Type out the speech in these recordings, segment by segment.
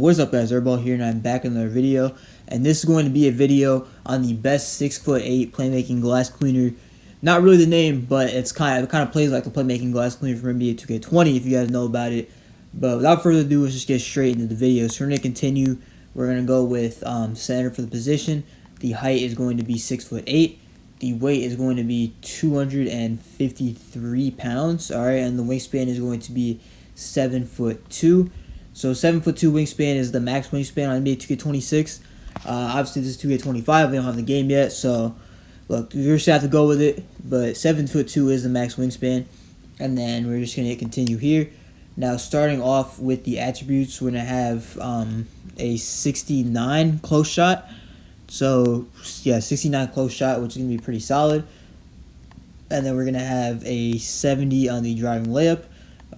What's up guys, Airball here, and I'm back in another video, and this is going to be a video on the best 6'8" playmaking glass cleaner. Not really the name, but it kind of plays like the playmaking glass cleaner from NBA 2K20 if you guys know about it. But without further ado, let's just get straight into the video. So we're going to continue. We're going to go with center for the position. The height is going to be 6'8". The weight is going to be 253 pounds. Alright, and the wingspan is going to be 7'2". So 7'2" wingspan is the max wingspan on NBA 2K26. Obviously this is 2K25. We don't have the game yet, so look, you just have to go with it. But 7'2" is the max wingspan, and then we're just gonna continue here. Now, starting off with the attributes, we're gonna have a 69 close shot. So yeah, 69 close shot, which is gonna be pretty solid. And then we're gonna have a 70 on the driving layup.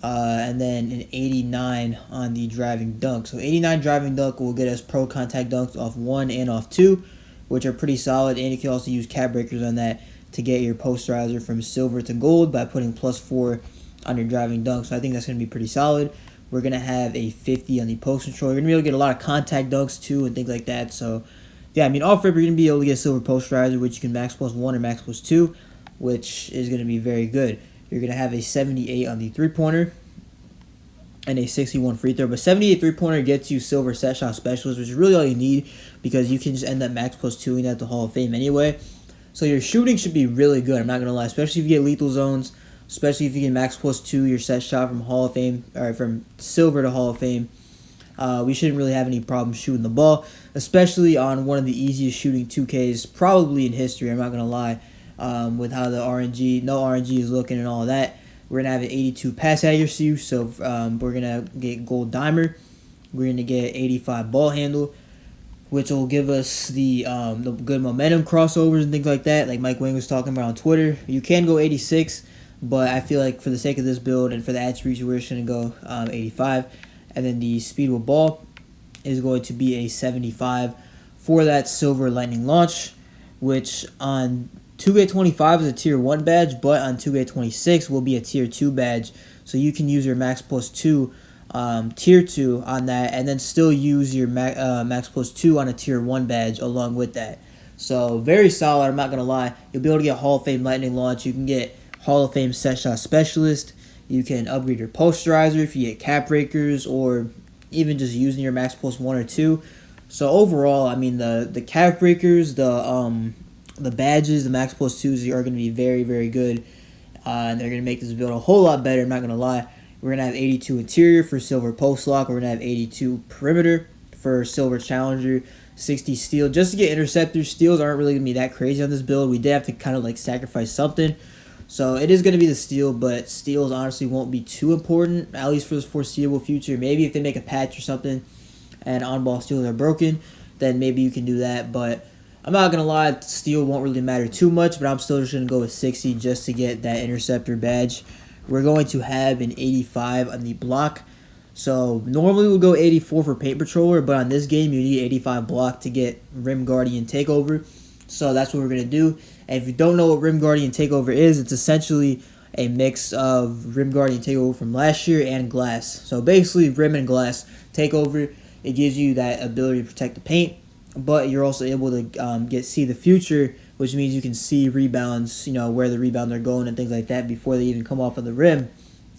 And then an 89 on the driving dunk. So 89 driving dunk will get us pro contact dunks off 1 and off 2, which are pretty solid. And you can also use cap breakers on that to get your posterizer from silver to gold by putting +4 on your driving dunk. So I think that's going to be pretty solid. We're going to have a 50 on the post control. You're going to be able to get a lot of contact dunks too and things like that. So yeah, I mean, off rip, you're going to be able to get silver posterizer, which you can max +1 or max +2, which is going to be very good. You're going to have a 78 on the three-pointer and a 61 free throw. But 78 three-pointer gets you silver set shot specialist, which is really all you need because you can just end up max +2ing at the Hall of Fame anyway. So your shooting should be really good, I'm not going to lie, especially if you get lethal zones, especially if you can max +2 your set shot from Hall of Fame, or from silver to Hall of Fame. We shouldn't really have any problem shooting the ball, especially on one of the easiest shooting 2Ks probably in history, I'm not going to lie. With how the no RNG is looking and all that. We're going to have an 82 pass accuracy, so we're going to get gold dimer. We're going to get 85 ball handle, which will give us the good momentum crossovers and things like that, like Mike Wang was talking about on Twitter. You can go 86, but I feel like for the sake of this build and for the attributes, we're just going to go 85. And then the speed with ball is going to be a 75 for that silver lightning launch, which on 2K25 is a tier 1 badge, but on 2K26 will be a tier 2 badge. So you can use your max +2 tier 2 on that, and then still use your max +2 on a tier 1 badge along with that. So very solid, I'm not going to lie. You'll be able to get Hall of Fame lightning launch. You can get Hall of Fame set shot specialist. You can upgrade your posterizer if you get cap breakers, or even just using your max +1 or 2. So overall, I mean, the cap breakers, the badges, the max +2s are going to be very, very good. And they're going to make this build a whole lot better, I'm not going to lie. We're going to have 82 interior for silver post lock. We're going to have 82 perimeter for silver challenger, 60 steal. Just to get interceptors, steals aren't really going to be that crazy on this build. We did have to kind of like sacrifice something. So it is going to be the steal, but steals honestly won't be too important, at least for the foreseeable future. Maybe if they make a patch or something and on-ball steals are broken, then maybe you can do that. But I'm not going to lie, steal won't really matter too much, but I'm still just going to go with 60 just to get that interceptor badge. We're going to have an 85 on the block. So normally we'll go 84 for paint patroller, but on this game you need 85 block to get rim guardian takeover. So that's what we're going to do. And if you don't know what rim guardian takeover is, it's essentially a mix of rim guardian takeover from last year and glass. So basically rim and glass takeover, it gives you that ability to protect the paint, but you're also able to see the future, which means you can see rebounds, where the rebounds are going and things like that before they even come off of the rim.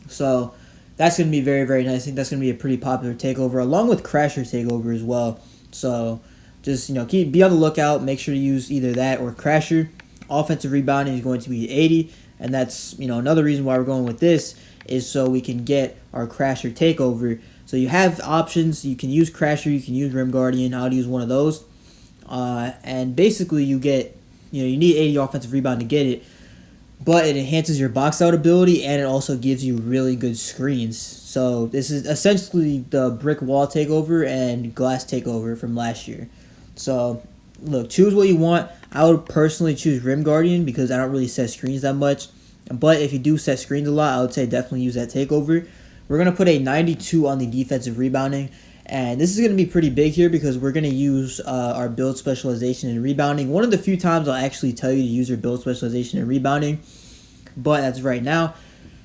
So that's going to be very, very nice. I think that's going to be a pretty popular takeover, along with Crasher takeover as well. So just, be on the lookout. Make sure to use either that or Crasher. Offensive rebounding is going to be 80, and that's, another reason why we're going with this is so we can get our Crasher takeover. So you have options. You can use Crasher, you can use Rim Guardian. I'll use one of those. And basically you get, you need 80 offensive rebound to get it, but it enhances your box out ability, and it also gives you really good screens. So this is essentially the brick wall takeover and glass takeover from last year. So look, choose what you want. I would personally choose Rim Guardian because I don't really set screens that much. But if you do set screens a lot, I would say definitely use that takeover. We're going to put a 92 on the defensive rebounding. And this is going to be pretty big here because we're going to use our build specialization in rebounding. One of the few times I'll actually tell you to use your build specialization in rebounding, but that's right now.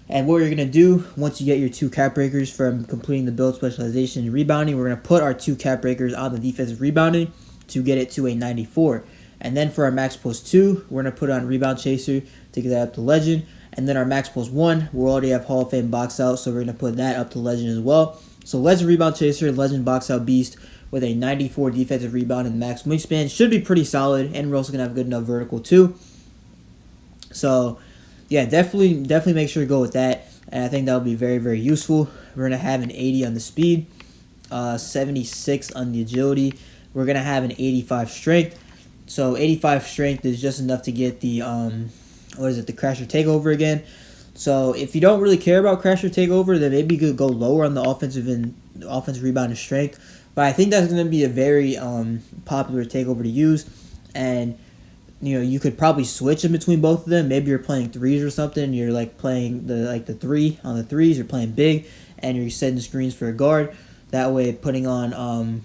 And what we're going to do, once you get your 2 cap breakers from completing the build specialization and rebounding, we're going to put our 2 cap breakers on the defensive rebounding to get it to a 94. And then for our max plus 2, we're going to put on rebound chaser to get that up to legend. And then our max plus 1, we'll already have Hall of Fame box out, so we're going to put that up to legend as well. So legend rebound chaser and legend box out beast with a 94 defensive rebound and max wingspan should be pretty solid, and we're also going to have good enough vertical too. So yeah, definitely make sure to go with that, and I think that will be very, very useful. We're going to have an 80 on the speed, 76 on the agility. We're going to have an 85 strength. So 85 strength is just enough to get the, the Crasher Takeover again. So if you don't really care about Crasher Takeover, then maybe you could go lower on the offensive rebound and strength. But I think that's going to be a very popular takeover to use, and you could probably switch in between both of them. Maybe you're playing threes or something. You're like playing the 3 on the threes. You're playing big, and you're setting screens for a guard. That way, putting on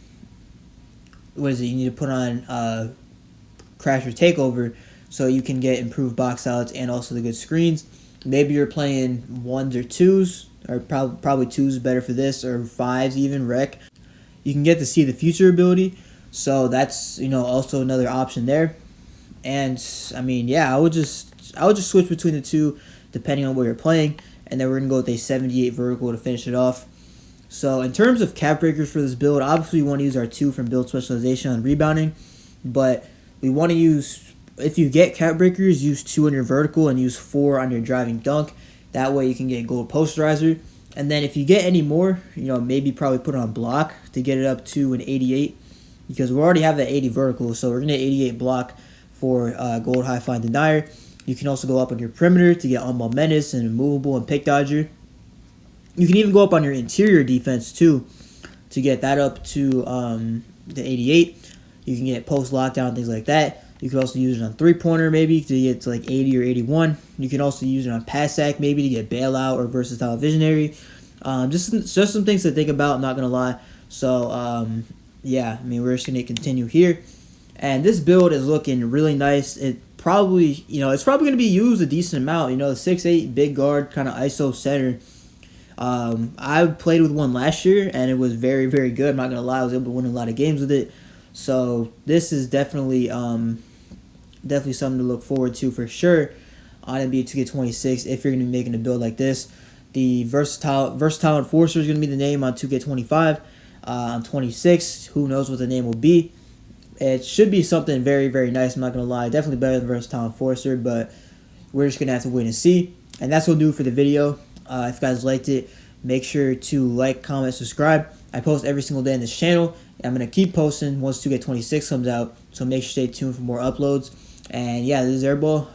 you need to put on Crasher Takeover, so you can get improved box outs and also the good screens. Maybe you're playing 1s or 2s, or probably 2s better for this, or 5s even rec. You can get to see the future ability, so that's also another option there. And I mean, yeah, I would just switch between the 2 depending on where you're playing, and then we're gonna go with a 78 vertical to finish it off. So in terms of cap breakers for this build, obviously we want to use our 2 from build specialization on rebounding, but we want to use, if you get cap breakers, use 2 on your vertical and use 4 on your driving dunk. That way you can get gold posterizer. And then if you get any more, maybe probably put on block to get it up to an 88, because we already have that 80 vertical, so we're going to 88 block for gold high flying denier. You can also go up on your perimeter to get on-ball menace and immovable and pick dodger. You can even go up on your interior defense too to get that up to the 88. You can get post lockdown, things like that. You could also use it on three-pointer maybe to get to like 80 or 81. You can also use it on pass sack maybe to get bailout or versatile visionary. Just some things to think about, I'm not going to lie. So, yeah, I mean, we're just going to continue here. And this build is looking really nice. It's probably going to be used a decent amount. The 6'8" big guard kind of ISO center. I played with one last year, and it was very, very good. I'm not going to lie. I was able to win a lot of games with it. So this is definitely something to look forward to for sure on NBA 2K26 if you're going to be making a build like this. The versatile enforcer is going to be the name on 2K25. On 26, who knows what the name will be. It should be something very, very nice. I'm not going to lie. Definitely better than versatile enforcer, but we're just going to have to wait and see. And that's what we'll do for the video. If you guys liked it, make sure to like, comment, subscribe. I post every single day on this channel. And I'm going to keep posting once 2K26 comes out. So make sure to stay tuned for more uploads. And yeah, this is Airball.